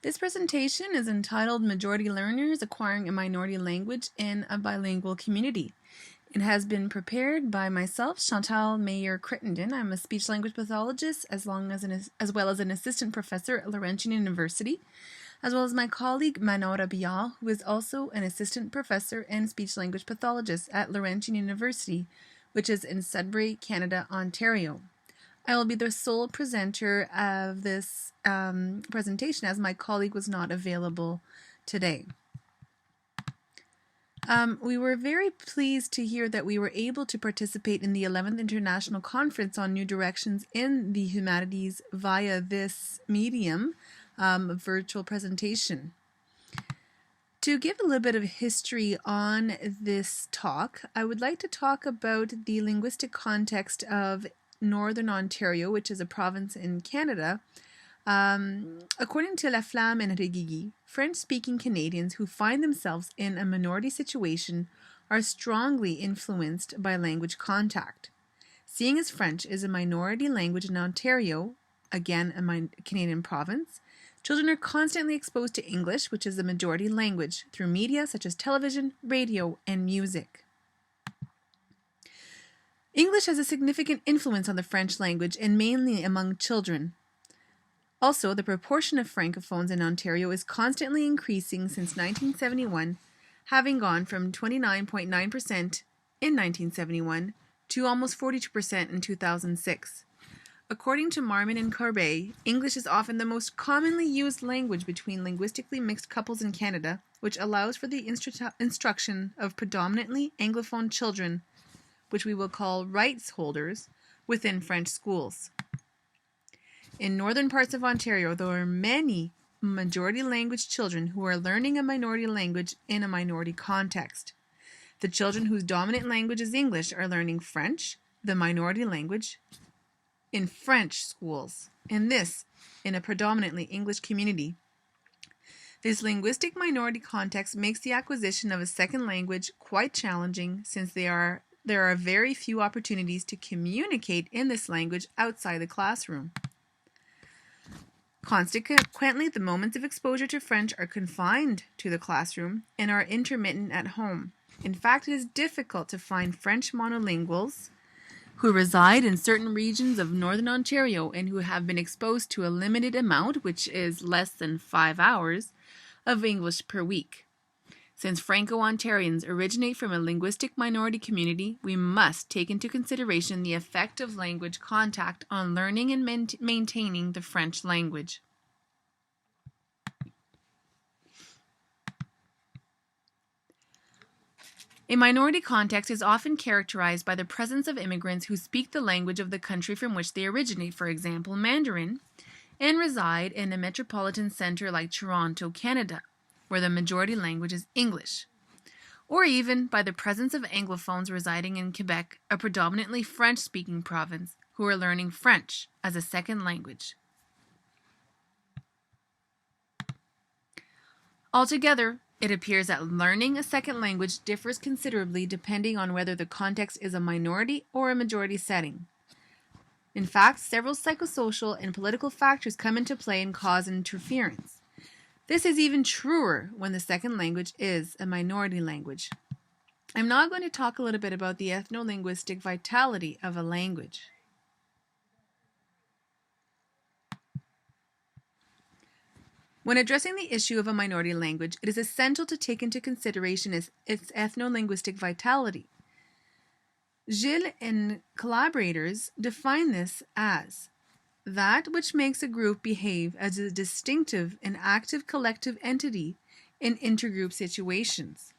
This presentation is entitled Majority Learners Acquiring a Minority Language in a Bilingual Community. It has been prepared by myself, Chantal Mayer-Crittenden. I'm a speech-language pathologist as well as an assistant professor at Laurentian University, as well as my colleague Manora Bial, who is also an assistant professor and speech-language pathologist at Laurentian University, which is in Sudbury, Canada, Ontario. I will be the sole presenter of this presentation as my colleague was not available today. We were very pleased to hear that we were able to participate in the 11th International Conference on New Directions in the Humanities via this medium, virtual presentation. To give a little bit of history on this talk, I would like to talk about the linguistic context of Northern Ontario, which is a province in Canada. According to Laflamme and Reguigui, French-speaking Canadians who find themselves in a minority situation are strongly influenced by language contact. Seeing as French is a minority language in Ontario, again a Canadian province, children are constantly exposed to English, which is the majority language, through media such as television, radio, and music. English has a significant influence on the French language and mainly among children. Also, the proportion of francophones in Ontario is constantly increasing since 1971, having gone from 29.9% in 1971 to almost 42% in 2006. According to Marmon and Corbet, English is often the most commonly used language between linguistically mixed couples in Canada, which allows for the instruction of predominantly Anglophone children, which we will call rights holders, within French schools. In northern parts of Ontario, there are many majority language children who are learning a minority language in a minority context. The children whose dominant language is English are learning French, the minority language, in French schools, and this in a predominantly English community. This linguistic minority context makes the acquisition of a second language quite challenging since there are very few opportunities to communicate in this language outside the classroom. Consequently, the moments of exposure to French are confined to the classroom and are intermittent at home. In fact, it is difficult to find French monolinguals who reside in certain regions of Northern Ontario and who have been exposed to a limited amount, which is less than 5 hours, of English per week. Since Franco-Ontarians originate from a linguistic minority community, we must take into consideration the effect of language contact on learning and maintaining the French language. A minority context is often characterized by the presence of immigrants who speak the language of the country from which they originate, for example, Mandarin, and reside in a metropolitan center like Toronto, Canada, where the majority language is English, or even by the presence of Anglophones residing in Quebec, a predominantly French-speaking province, who are learning French as a second language. Altogether, it appears that learning a second language differs considerably depending on whether the context is a minority or a majority setting. In fact, several psychosocial and political factors come into play and cause interference. This is even truer when the second language is a minority language. I'm now going to talk a little bit about the ethno-linguistic vitality of a language. When addressing the issue of a minority language, it is essential to take into consideration its ethno-linguistic vitality. Gilles and collaborators define this as that which makes a group behave as a distinctive and active collective entity in intergroup situations.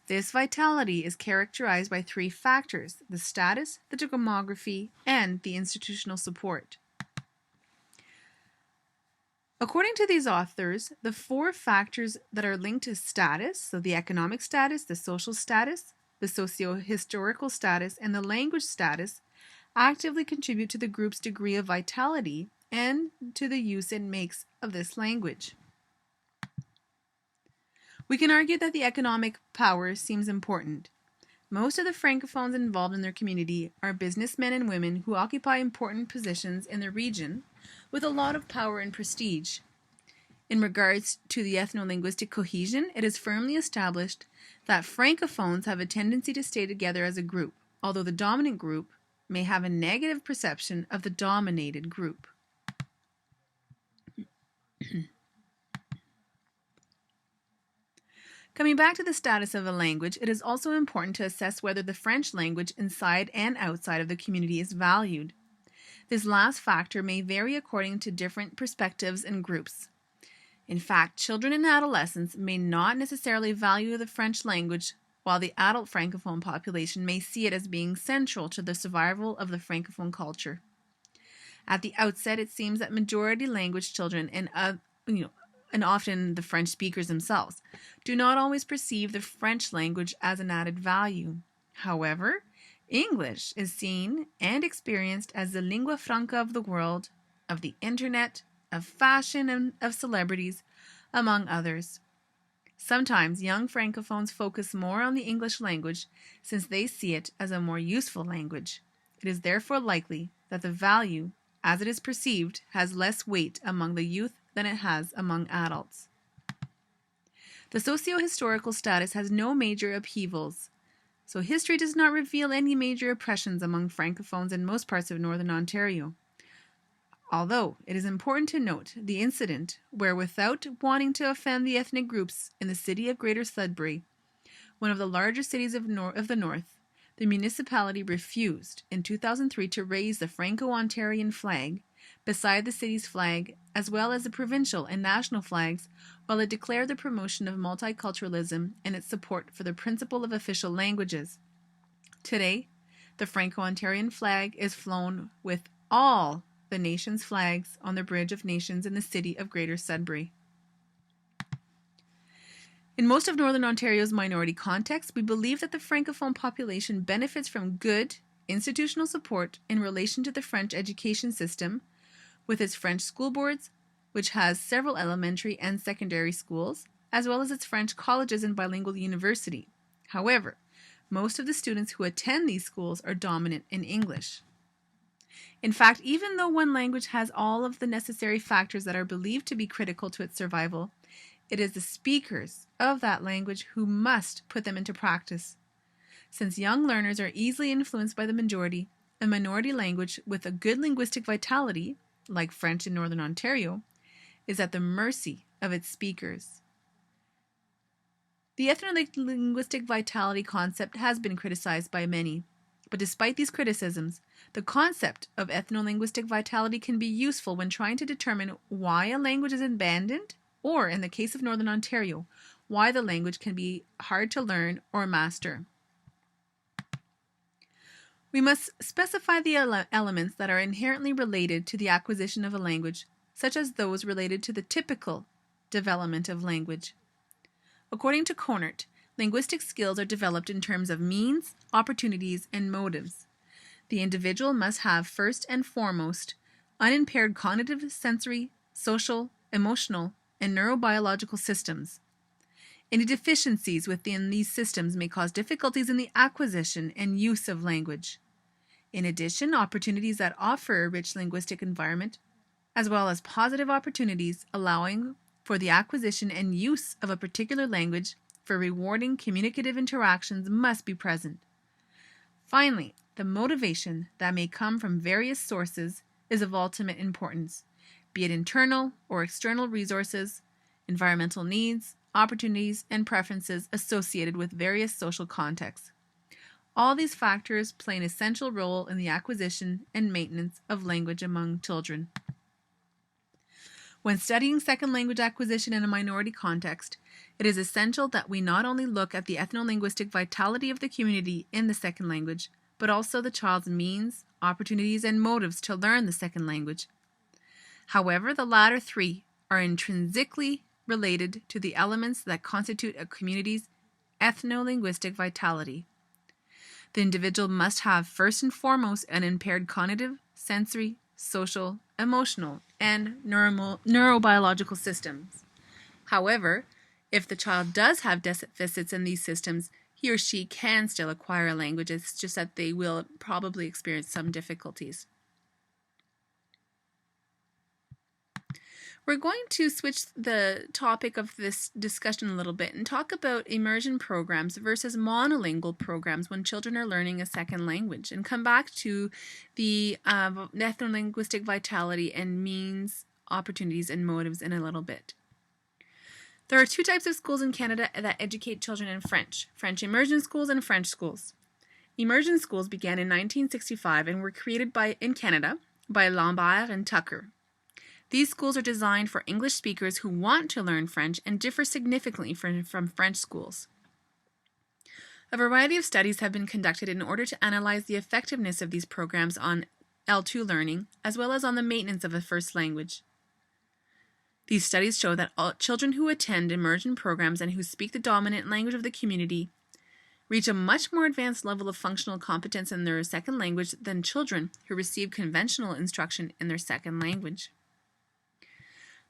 This vitality is characterized by 3 factors: the status, the demography, and the institutional support. According to these authors, the 4 factors that are linked to status, so the economic status, the social status, the socio-historical status, and the language status, actively contribute to the group's degree of vitality and to the use it makes of this language. We can argue that the economic power seems important. Most of the francophones involved in their community are businessmen and women who occupy important positions in the region with a lot of power and prestige. In regards to the ethno-linguistic cohesion, it is firmly established that francophones have a tendency to stay together as a group, although the dominant group may have a negative perception of the dominated group. Coming back to the status of a language, it is also important to assess whether the French language inside and outside of the community is valued. This last factor may vary according to different perspectives and groups. In fact, children and adolescents may not necessarily value the French language, while the adult Francophone population may see it as being central to the survival of the Francophone culture. At the outset, it seems that majority language children and often the French speakers themselves, do not always perceive the French language as an added value. However, English is seen and experienced as the lingua franca of the world, of the internet, of fashion, and of celebrities, among others. Sometimes young Francophones focus more on the English language since they see it as a more useful language. It is therefore likely that the value, as it is perceived, has less weight among the youth than it has among adults. The socio-historical status has no major upheavals, so history does not reveal any major oppressions among Francophones in most parts of Northern Ontario. Although it is important to note the incident where, without wanting to offend the ethnic groups in the city of Greater Sudbury, one of the larger cities of the North, the municipality refused in 2003 to raise the Franco-Ontarian flag beside the city's flag, as well as the provincial and national flags, while it declared the promotion of multiculturalism and its support for the principle of official languages. Today, the Franco-Ontarian flag is flown with all the nation's flags on the Bridge of Nations in the city of Greater Sudbury. In most of Northern Ontario's minority contexts, we believe that the Francophone population benefits from good institutional support in relation to the French education system, with its French school boards, which has several elementary and secondary schools, as well as its French colleges and bilingual university. However, most of the students who attend these schools are dominant in English. In fact, even though one language has all of the necessary factors that are believed to be critical to its survival, it is the speakers of that language who must put them into practice. Since young learners are easily influenced by the majority, a minority language with a good linguistic vitality, like French in Northern Ontario, is at the mercy of its speakers. The ethno-linguistic vitality concept has been criticized by many, but despite these criticisms, the concept of ethno-linguistic vitality can be useful when trying to determine why a language is abandoned, or, in the case of Northern Ontario, why the language can be hard to learn or master. We must specify the elements that are inherently related to the acquisition of a language, such as those related to the typical development of language. According to Conert, linguistic skills are developed in terms of means, opportunities, and motives. The individual must have, first and foremost, unimpaired cognitive, sensory, social, emotional, and neurobiological systems. Any deficiencies within these systems may cause difficulties in the acquisition and use of language. In addition, opportunities that offer a rich linguistic environment, as well as positive opportunities allowing for the acquisition and use of a particular language for rewarding communicative interactions, must be present. Finally, the motivation that may come from various sources is of ultimate importance, be it internal or external resources, environmental needs, opportunities, and preferences associated with various social contexts. All these factors play an essential role in the acquisition and maintenance of language among children. When studying second language acquisition in a minority context, it is essential that we not only look at the ethno-linguistic vitality of the community in the second language, but also the child's means, opportunities, and motives to learn the second language. However, the latter three are intrinsically related to the elements that constitute a community's ethno-linguistic vitality. The individual must have, first and foremost, an impaired cognitive, sensory, social, emotional, and neurobiological systems. However, if the child does have deficits in these systems, he or she can still acquire a language. It's just that they will probably experience some difficulties. We're going to switch the topic of this discussion a little bit and talk about immersion programs versus monolingual programs when children are learning a second language, and come back to the ethno-linguistic vitality and means, opportunities, and motives in a little bit. There are two types of schools in Canada that educate children in French: French immersion schools and French schools. Immersion schools began in 1965 and were created in Canada by Lambert and Tucker. These schools are designed for English speakers who want to learn French and differ significantly from French schools. A variety of studies have been conducted in order to analyze the effectiveness of these programs on L2 learning, as well as on the maintenance of a first language. These studies show that all children who attend immersion programs and who speak the dominant language of the community reach a much more advanced level of functional competence in their second language than children who receive conventional instruction in their second language.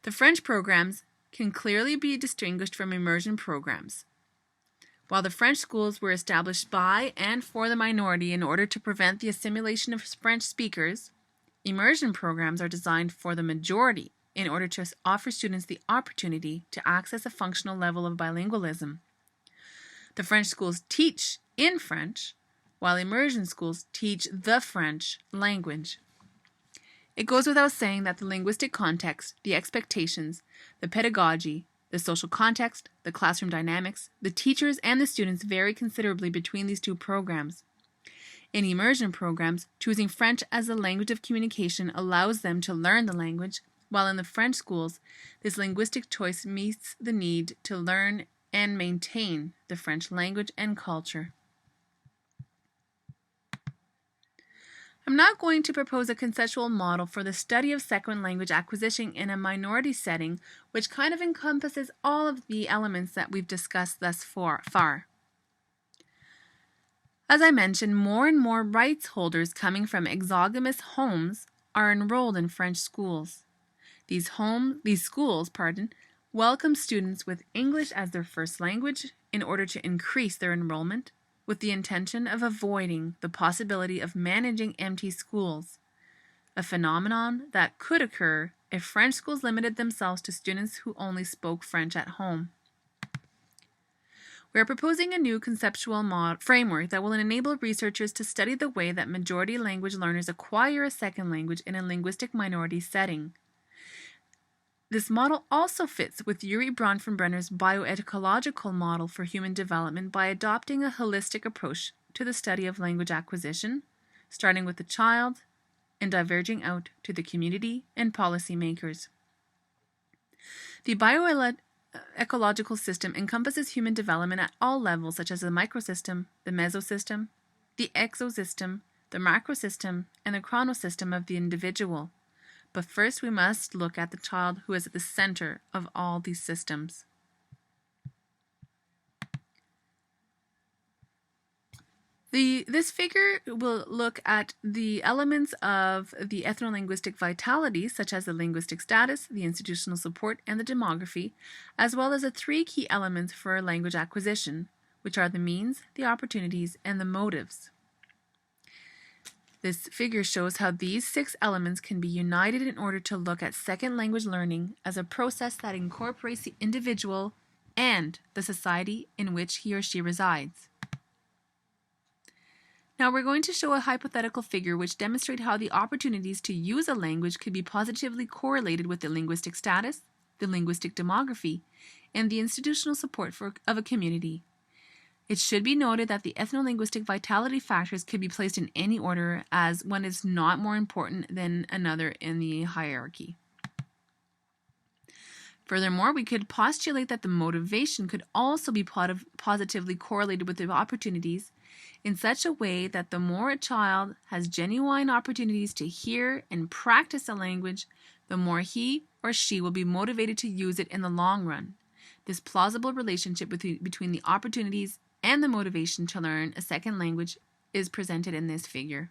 The French programs can clearly be distinguished from immersion programs. While the French schools were established by and for the minority in order to prevent the assimilation of French speakers, immersion programs are designed for the majority in order to offer students the opportunity to access a functional level of bilingualism. The French schools teach in French, while immersion schools teach the French language. It goes without saying that the linguistic context, the expectations, the pedagogy, the social context, the classroom dynamics, the teachers, and the students vary considerably between these two programs. In immersion programs, choosing French as a language of communication allows them to learn the language, while in the French schools, this linguistic choice meets the need to learn and maintain the French language and culture. I'm now going to propose a conceptual model for the study of second language acquisition in a minority setting, which kind of encompasses all of the elements that we've discussed thus far. As I mentioned, more and more rights holders coming from exogamous homes are enrolled in French schools. These schools welcome students with English as their first language in order to increase their enrollment, with the intention of avoiding the possibility of managing empty schools, a phenomenon that could occur if French schools limited themselves to students who only spoke French at home. We are proposing a new conceptual framework that will enable researchers to study the way that majority language learners acquire a second language in a linguistic minority setting. This model also fits with Yuri Bronfenbrenner's bioecological model for human development by adopting a holistic approach to the study of language acquisition, starting with the child and diverging out to the community and policymakers. The bioecological system encompasses human development at all levels, such as the microsystem, the mesosystem, the exosystem, the macrosystem, and the chronosystem of the individual. But first, we must look at the child, who is at the center of all these systems. This figure will look at the elements of the ethno-linguistic vitality, such as the linguistic status, the institutional support, and the demography, as well as the three key elements for language acquisition, which are the means, the opportunities, and the motives. This figure shows how these 6 elements can be united in order to look at second language learning as a process that incorporates the individual and the society in which he or she resides. Now we're going to show a hypothetical figure which demonstrates how the opportunities to use a language could be positively correlated with the linguistic status, the linguistic demography, and the institutional support of a community. It should be noted that the ethno-linguistic vitality factors could be placed in any order, as one is not more important than another in the hierarchy. Furthermore, we could postulate that the motivation could also be positively correlated with the opportunities in such a way that the more a child has genuine opportunities to hear and practice a language, the more he or she will be motivated to use it in the long run. This plausible relationship between the opportunities and the motivation to learn a second language is presented in this figure.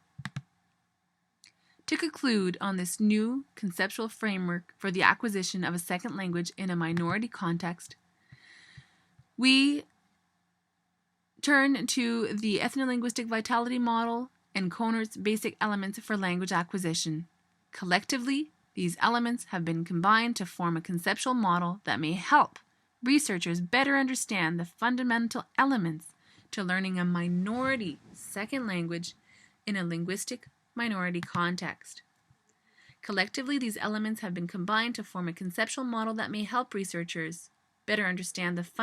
To conclude on this new conceptual framework for the acquisition of a second language in a minority context, we turn to the ethno-linguistic vitality model and Kohner's basic elements for language acquisition. Collectively, These elements have been combined to form a conceptual model that may help researchers better understand the fundamental elements to learning a minority second language in a linguistic minority context. Collectively, these elements have been combined to form a conceptual model that may help researchers better understand the fundamental